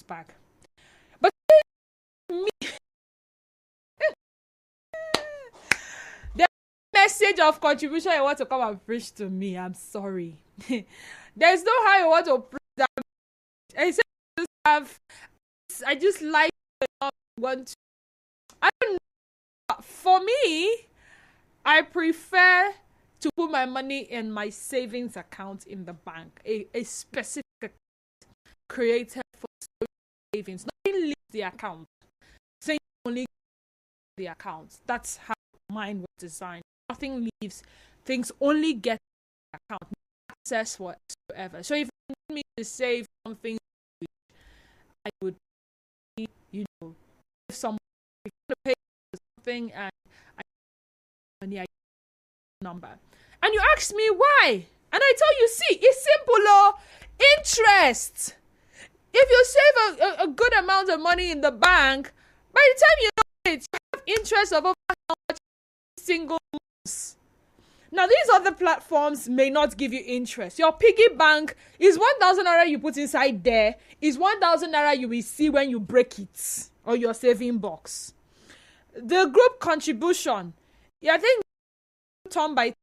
back. But me, the message of contribution you want to come and preach to me, I'm sorry. There's no how you want to preach that. I just like want to. I don't know. For me, I prefer to put my money in my savings account in the bank, a specific account created for savings. Nothing leaves the account. Saying only the account. That's how mine was designed. Nothing leaves. Things only get the account. No access whatsoever. So if you need me to save something, I would, if someone to pay for something and I money I number. And you ask me why? And I tell you, see, it's simple, interest. If you save a good amount of money in the bank, by the time you know it, you have interest of over how much single months. Now, these other platforms may not give you interest. Your piggy bank is 1,000 naira you put inside there, is 1,000 naira you will see when you break it, or your saving box. The group contribution, I think, turn by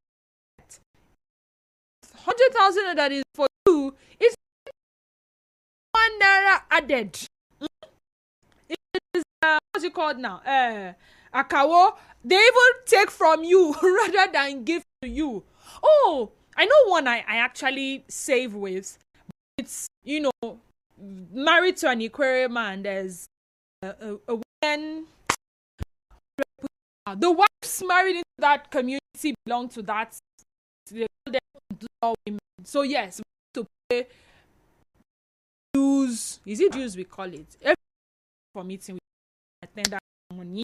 100,000 that is for you is 1 naira added. It is what's it called now? Akawo. They even take from you rather than give to you. Oh, I know one I actually save with. It's married to an Ikwere man. There's a woman. The wives married into that community belong to that. They call them law women. So yes, to pay dues. Is it dues we call it? Every for meeting we attend that money.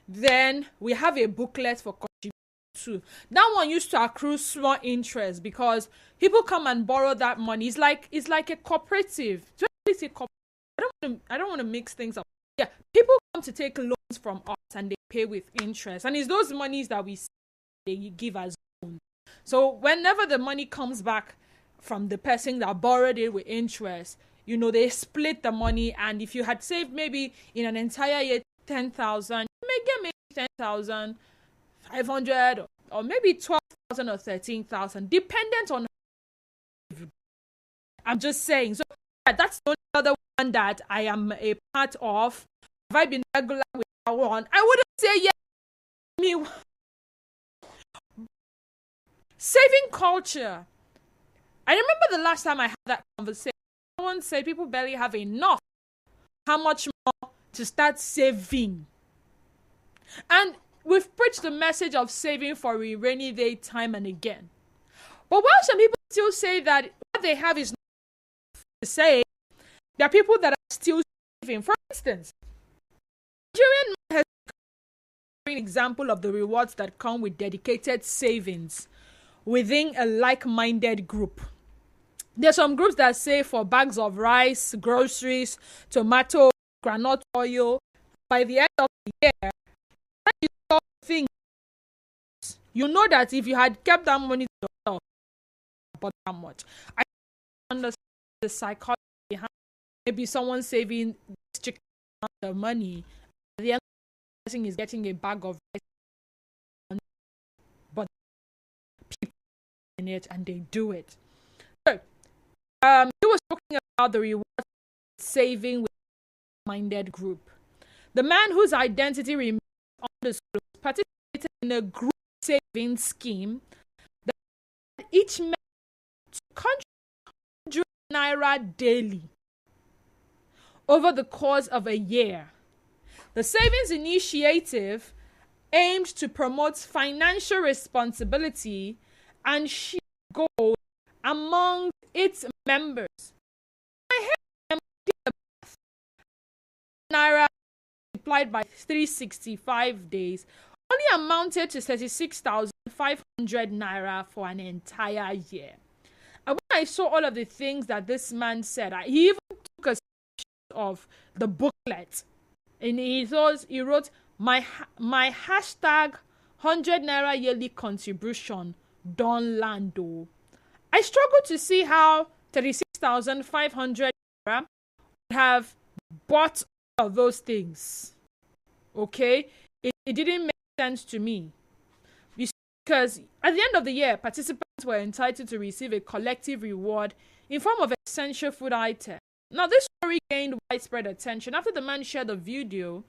Then we have a booklet for contribution too. That one used to accrue small interest because people come and borrow that money. It's like a cooperative. I don't want to mix things up. Yeah, people come to take loans from us and they pay with interest, and it's those monies that they give as loans. So whenever the money comes back from the person that borrowed it with interest, they split the money. And if you had saved maybe in an entire year 10,000, you may get maybe 10,500 or maybe 12,000 or 13,000, dependent on. I'm just saying. So that's the other one that I am a part of. Have I been regular with that one? I wouldn't say yes. Me. Saving culture. I remember the last time I had that conversation. Someone said people barely have enough. How much more to start saving? And we've preached the message of saving for a rainy day time and again. But while some people still say that what they have is not to say, there are people that are still saving. For instance, Nigerian man has an example of the rewards that come with dedicated savings within a like-minded group. There are some groups that save for bags of rice, groceries, tomato, groundnut oil. By the end of the year, you saw things. You know that if you had kept that money to yourself, but that much. I understand the psychology behind maybe someone saving this chicken amount of money. At the end, the person is getting a bag of rice, but people in it and they do it. So, he was talking about the reward saving with a minded group. The man whose identity remains undisclosed participated in a group saving scheme that each man contributed 100 naira daily over the course of a year. The savings initiative aimed to promote financial responsibility and share goals among its members. I heard naira multiplied by 365 days only amounted to 36,500 naira for an entire year. And when I saw all of the things that this man said, he even took a screenshot of the booklet, and he wrote my hashtag 100 naira yearly contribution don land o. I struggle to see how 36,500 naira would have bought all of those things. Okay? It didn't make sense to me. Because at the end of the year, participants were entitled to receive a collective reward in form of essential food items. Now, this story gained widespread attention after the man shared a video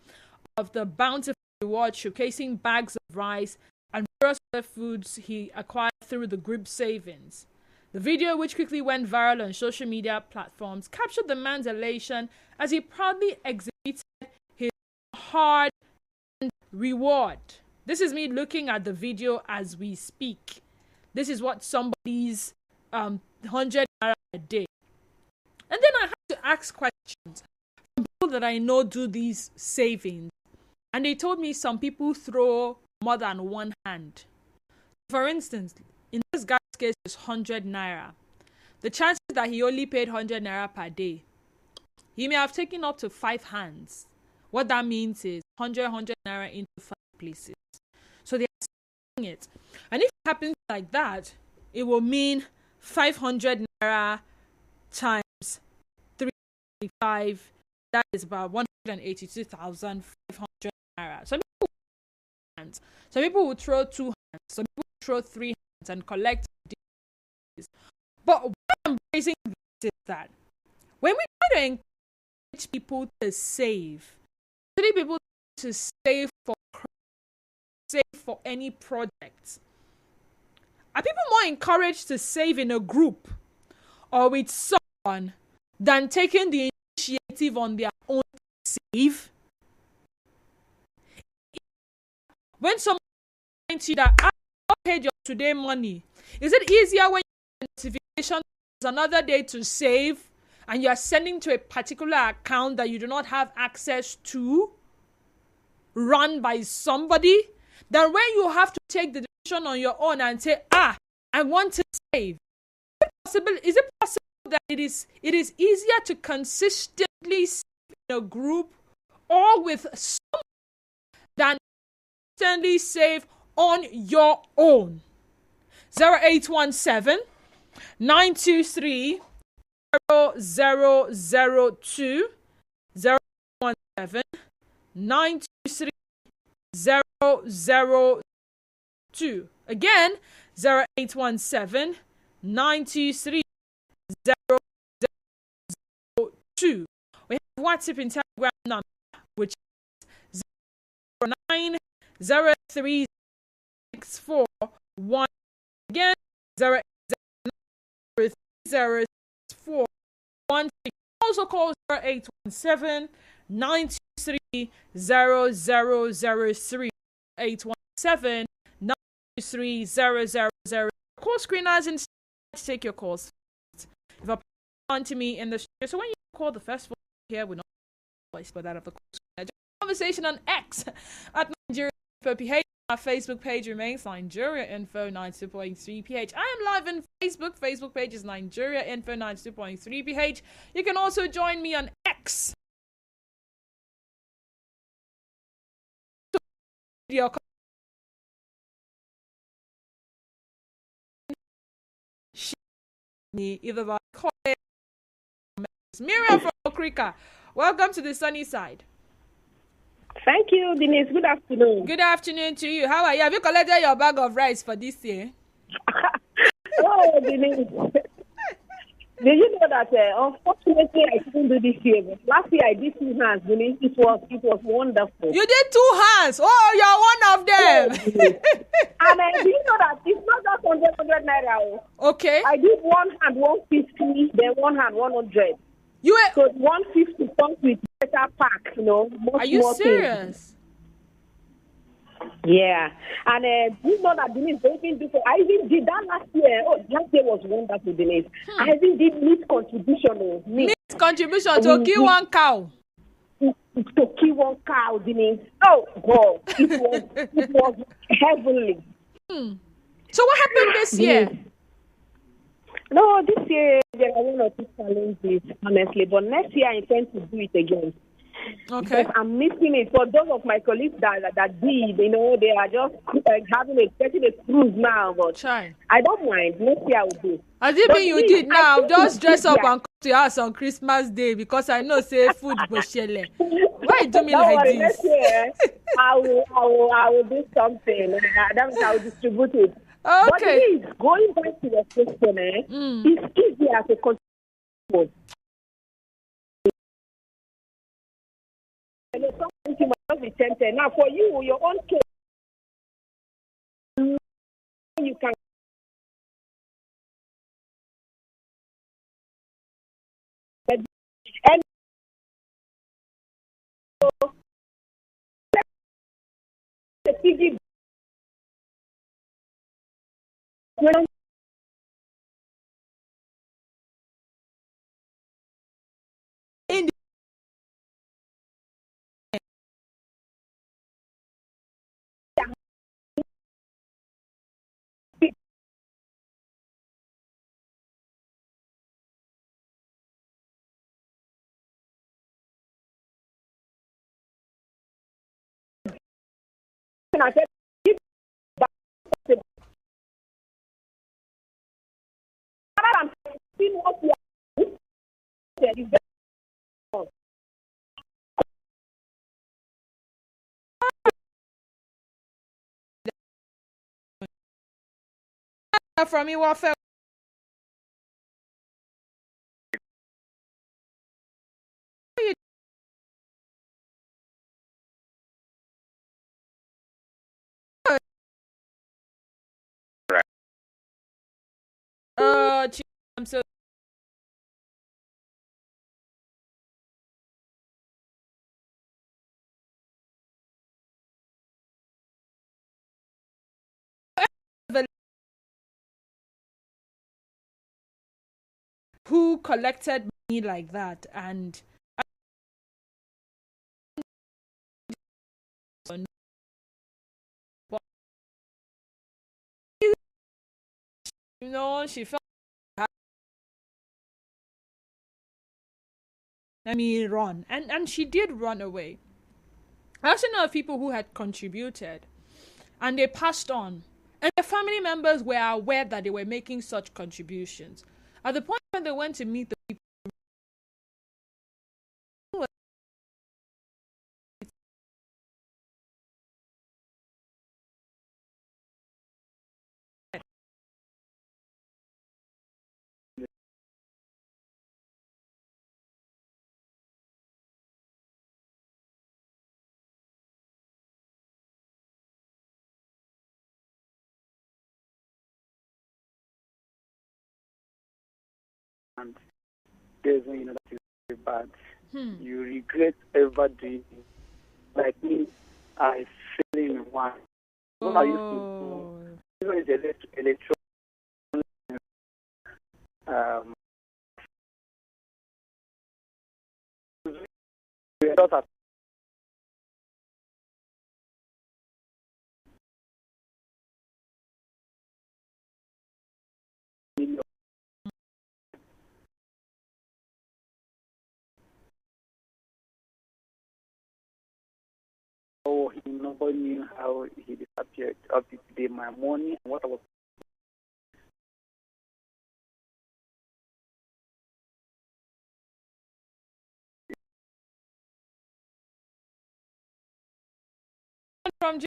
of the bountiful reward showcasing bags of rice and various other foods he acquired through the group savings. The video, which quickly went viral on social media platforms, captured the man's elation as he proudly exhibited his hard-earned reward. This is me looking at the video as we speak. This is what somebody's 100 naira a day. And then I had to ask questions from people that I know do these savings. And they told me some people throw more than one hand. For instance, in this guy's case, it's 100 naira. The chances that he only paid 100 naira per day, he may have taken up to 5 hands. What that means is 100 naira into 5 places. So they are saying it. And if it happens like that, it will mean 500 naira times 365. That is about 182,500 naira. Some people will throw 2 hands. Some people will throw 3 hands and collect this. But what I'm raising is that when we try to encourage people to save, people to save for any project, are people more encouraged to save in a group or with someone than taking the initiative on their own to save? When someone tells you that I paid your today money, is it easier when you get a notification there's another day to save and you are sending to a particular account that you do not have access to, run by somebody, than when you have to take the decision on your own and say, I want to save? Is it possible that it is easier to consistently save in a group or with someone than consistently save on your own? 0817 923 0002 017 923 002. Again, 0817 923 002. We have WhatsApp and Telegram number, which is 090364. Again, 080364. Also call 0817 923 0003. 817 923 0003. Call screeners and take your calls. If I on to me in the studio, so when you call the first phone here, we're not voice, but that of the call screener. Conversation on X at Nigeria Info PH. Our Facebook page remains Nigeria Info 92.3 PH. I am live on Facebook. Facebook page is Nigeria Info 92.3 PH. You can also join me on X. Me either by calling Miriam from Okrika. Welcome to the sunny side. Thank you, Denise. Good afternoon. Good afternoon to you. How are you? Have you collected your bag of rice for this year? Oh, Denise. Did you know that unfortunately I couldn't do this year, but last year I did 2 hands, Denise. It was wonderful. You did 2 hands. Oh, you're one of them. And do you know that it's not just 100 naira. Okay. I did 1 hand 150, then 1 hand 100. So 150 comes with better pack, Are you serious? Things. Yeah. And you know that Denise, I even did that last year. Oh, last year was wonderful, Denise. I even did meat contribution. Meat contribution to kill one cow. To kill one cow, Denise. Oh, God. It was heavenly. So what happened this year? No, this year there are 1 or 2 challenges, honestly. But next year I intend to do it again. Okay. Because I'm missing it. For those of my colleagues that did, you know, they are just getting a cruise now. But Try. I don't mind. Next year I will do. As if But you did I now, think just dress up yeah. and come to your house on Christmas Day because I know say food go shele. Why you do me Don't like worry, this? next year I will do something. That means I will distribute it. But Okay. please, going back to your question, it's easier to control. And sometimes you must be tempted. Now, for you, your own case, you can. And the PG, when In the I said, give back to rather than seeing what you are doing, is from you what fell. I'm so who collected money like that and you know she felt let me run and she did run away. I also know of people who had contributed and they passed on and their family members were aware that they were making such contributions. At the point when they went to meet the people and there's no, that is very bad. You regret ever doing it. Like me, I fell in one. What I used to do, even the electron, we are not at oh, nobody knew how he disappeared. Up to today, my money and what I was from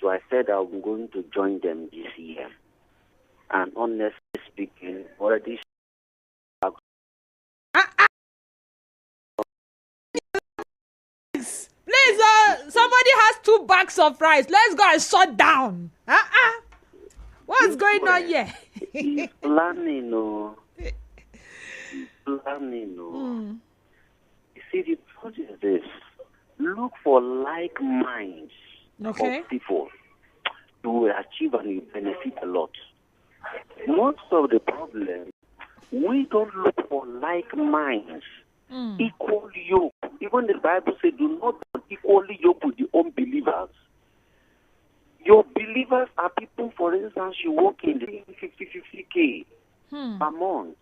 So I said I'm going to join them this year. And honestly speaking, already please somebody has 2 bags of rice. Let's go and shut down. What's going on here? he's planning, no. He's planning, no. You see, the truth is this. Look for like minds of people to achieve and you benefit a lot. Most of the problem, we don't look for like minds Equal yoke. Even the Bible says, do not equally yoke with the unbelievers. Your believers are people, for instance, you work in the 50K per month.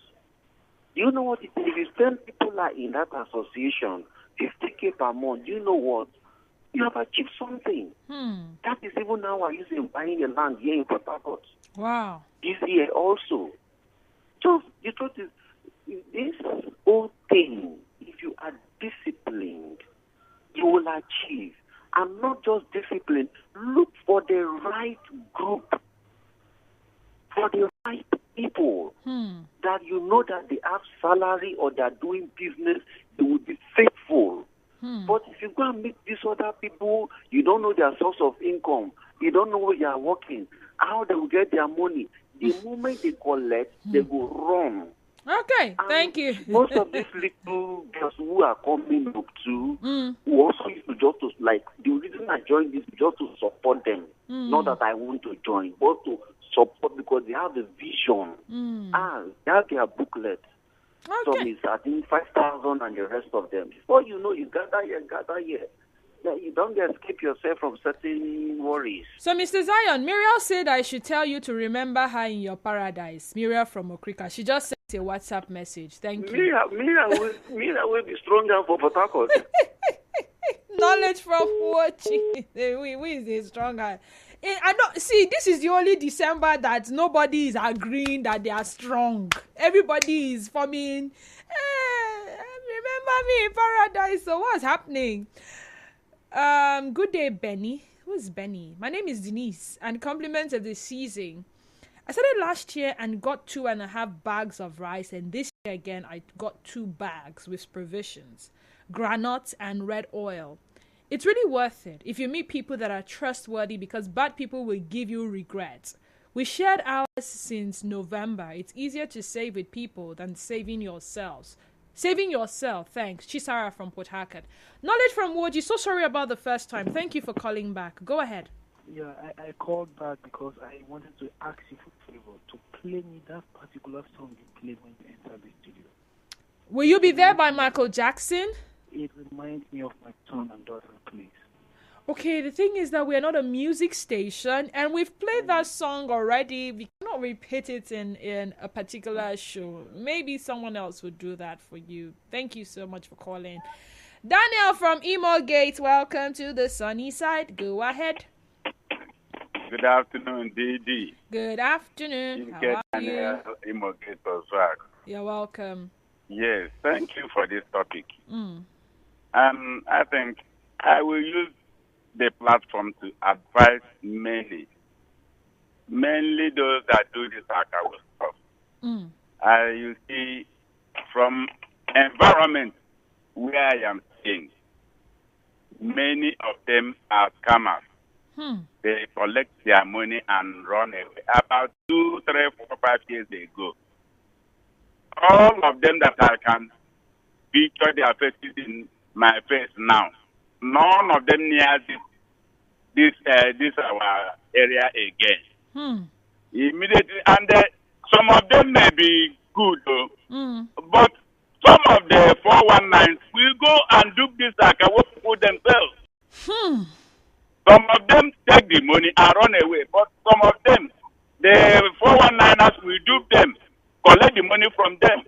You know what it is? If 10 people are in that association, 50K per month, you know what? You have achieved something. That is even now I using buying a land here in Port Harcourt. Wow. This year also. Just the truth is, this whole thing, if you are disciplined, you will achieve. And not just discipline, look for the right group, for the right people that you know that they have salary or they are doing business, they will be faithful. But if you go and meet these other people, you don't know their source of income, you don't know where they are working, how they will get their money. The moment they collect, they will run. Okay, thank you. Most of these little girls who are coming up to, who also used to just to, like, the reason I joined this just to support them. Not that I want to join, but to support because they have a vision. They have their booklet. Okay. Some is, I think, 5,000 and the rest of them. Before you know, you gather here. Yeah, you don't escape yourself from certain worries. So, Mr. Zion, Muriel said I should tell you to remember her in your paradise. Muriel from Okrika. She just sent a WhatsApp message. Thank you. Mira will be stronger for Port Harcourt. Knowledge from watching. We is a stronger. I don't see. This is the only December that nobody is agreeing that they are strong. Everybody is forming. Remember me in paradise. So what's happening? Good day, Benny. Who's Benny? My name is Denise, and compliments of the season. I started last year and got 2.5 bags of rice, and this year again I got 2 bags with provisions, granuts, and red oil. It's really worth it if you meet people that are trustworthy, because bad people will give you regrets. We shared ours since November. It's easier to save with people than saving yourselves. Saving yourself, thanks. Chisara from Port Harcourt. Knowledge from Woji, so sorry about the first time. Thank you for calling back. Go ahead. Yeah, I called back because I wanted to ask you for a favor to play me that particular song you played when you entered the studio. Will you be there by Michael Jackson? It reminds me of my son and daughter, please. Okay, the thing is that we are not a music station, and we've played that song already. We cannot repeat it in a particular show. Maybe someone else would do that for you. Thank you so much for calling. Daniel from Emo Gate, welcome to the sunny side. Go ahead. Good afternoon, DD. Good afternoon. How are you? Emo Gate as well. You're welcome. Yes, thank you for this topic. I think I will use the platform to advise mainly those that do this Akawo stuff. You see, from environment where I am staying, many of them are scammers. They collect their money and run away. About 2, 3, 4, 5 years ago, all of them that I can picture their faces in my face now, none of them near this our area again. Immediately, and some of them may be good, but some of the 419s will go and do this like for themselves. Some of them take the money and run away, but some of them, the 419ers will dupe them, collect the money from them.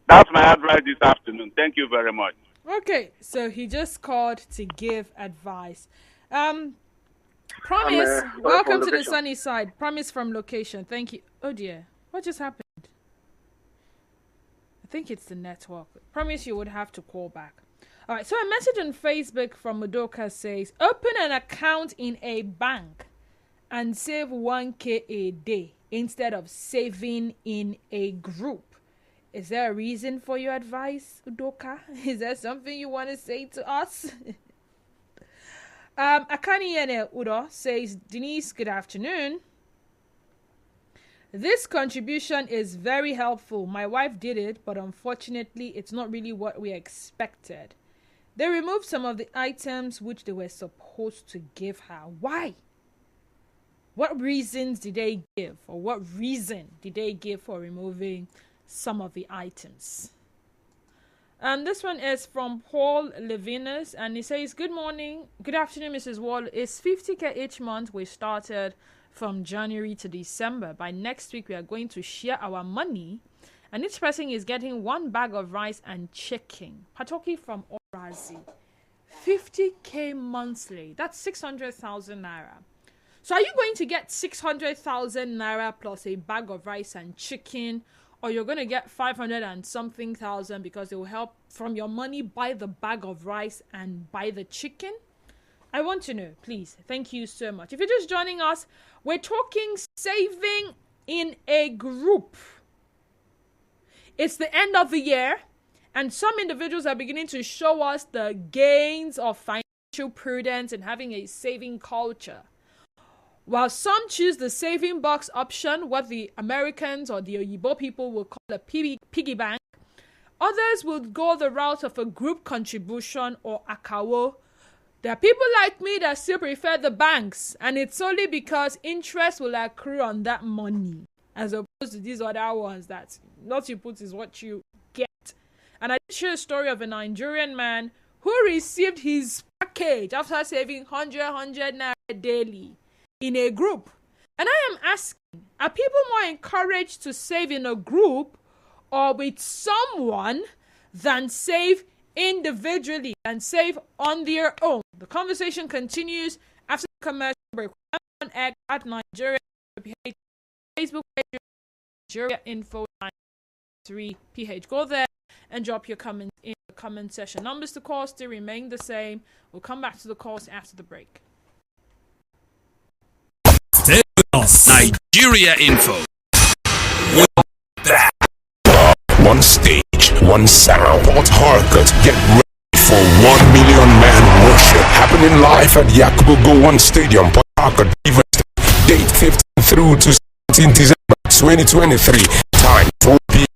That's my advice this afternoon. Thank you very much. Okay, so he just called to give advice. Promise, welcome to the sunny side. Promise from location. Thank you. Oh dear, what just happened? I think it's the network. Promise you would have to call back. All right, so a message on Facebook from Madoka says, open an account in a bank and save 1K a day instead of saving in a group. Is there a reason for your advice, Udoka? Is there something you want to say to us? Akani Udo says, Denise, good afternoon. This contribution is very helpful. My wife did it, but unfortunately, it's not really what we expected. They removed some of the items which they were supposed to give her. Why? What reasons did they give? Or what reason did they give for removing some of the items? And this one is from Paul Levinus, and he says, "Good morning, good afternoon, Mrs. Wall. It's 50K each month. We started from January to December. By next week, we are going to share our money, and each person is getting 1 bag of rice and chicken." Patoki from Orazi. 50K monthly. That's 600,000 naira. So are you going to get 600,000 naira plus a bag of rice and chicken? Or you're going to get 500 and something thousand because it will help from your money buy the bag of rice and buy the chicken? I want to know, please. Thank you so much. If you're just joining us, we're talking saving in a group. It's the end of the year, and some individuals are beginning to show us the gains of financial prudence and having a saving culture. While some choose the saving box option, what the Americans or the Oyibo people will call a piggy bank, others will go the route of a group contribution or akawo. There are people like me that still prefer the banks, and it's only because interest will accrue on that money, as opposed to these other ones that what you put is what you get. And I did share a story of a Nigerian man who received his package after saving 100 naira daily in a group. And I am asking, are people more encouraged to save in a group or with someone than save individually and save on their own? The conversation continues after the commercial break. On X at Nigeria PH, Facebook page Nigeria Info 93 PH. Go there and drop your comments in the comment section. Numbers to call still remain the same. We'll come back to the calls after the break. Nigeria Info. One stage, one sound, Port Harcourt. Get ready for 1 million man worship happening live at Yakubu Gowon Stadium, Port Harcourt. Date 15 through to 17 December 2023. Time 4 p.m.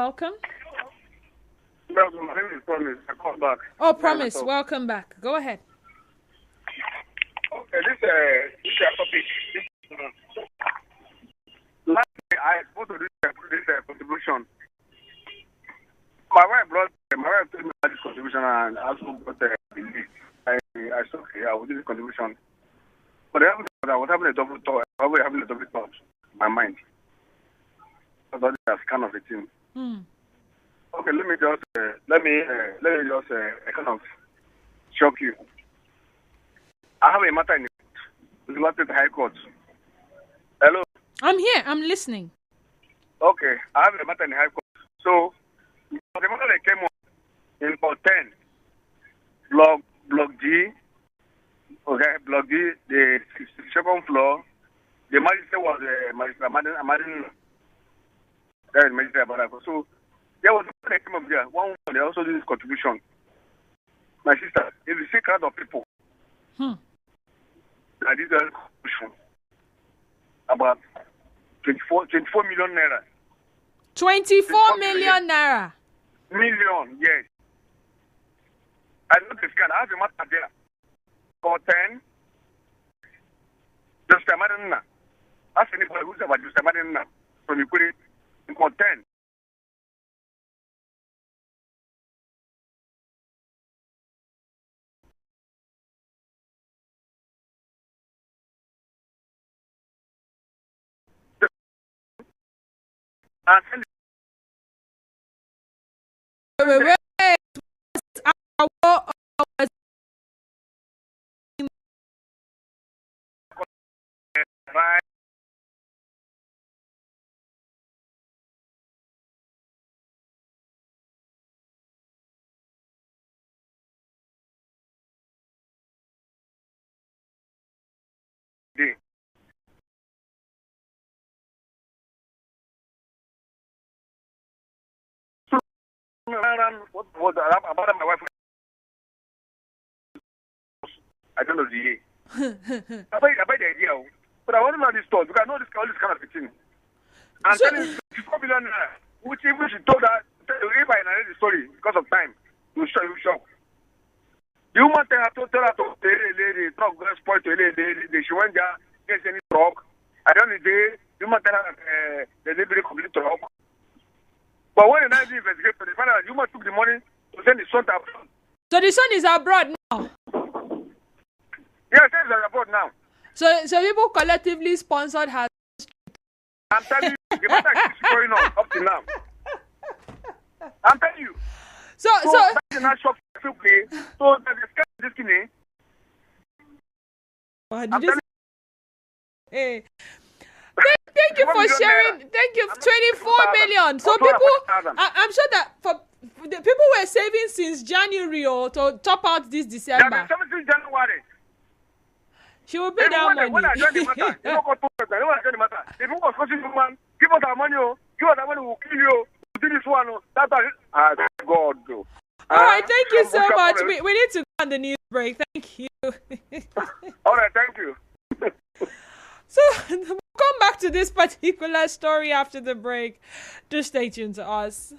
Welcome. My name is Promise. I call back. Oh, Promise. Welcome back. Go ahead. Okay, this topic. Last day I supposed to do this contribution. My wife told me about this contribution and also got the I said okay, I will do this contribution. But I was having a double thought. I was having a double thought in my mind. I thought that's kind of a thing. Okay, let me just kind of shock you. I have a matter in the High Court. Hello. I'm here. I'm listening. Okay, I have a matter in the High Court. So the matter that came up in Port 10, Block G. Okay, Block G, the second floor. The magistrate was Magistrate Amadin. That is Magistrate Amadin. So there was a came up there. One they also did this contribution. My sister, if you see crowd of people, I did a contribution about 24 million naira. 24 million naira. Million, yes. I know this guy. I have a matter there. For 10, just a matter now. Ask anybody who's about just a matter now. So you put it in for 10. Wait. right. What was about my wife? I don't know the year. I buy the idea, but I want to know this store because I know this all this kind of thing. And So- telling 54 million naira, which even she told her if I narrate the story because of time, you shock. The woman tell her to the truck got spoiled to a lady. She went there, gets any truck. At the end of the day, the woman tell her they didn't really complete truck. But when the night investigate, they found out that the woman took the money to send the son to abroad. So the son is abroad now. Yes, yes, they're abroad now. So people collectively sponsored her. I'm telling you, the matter is going on up to now. I'm telling you. So That's not shock to play. So that the sky this thing. What I'm did you telling say? Hey. Thank you for 1 million sharing. naira. Thank you. I'm not 24 million. So 200,000. people, I'm sure that for the people were saving since January or to top out this That December. is 17th January. She will pay that money. When I join the matter, you don't go to the matter. When I join the matter, if you was forcing woman, give us our money, oh. Give us our money, we'll kill you. We'll do this one, oh. That's all. God, though. All right, thank you so much. We need to go on the news break. Thank you. All right, thank you. So we'll come back to this particular story after the break. Do stay tuned to us.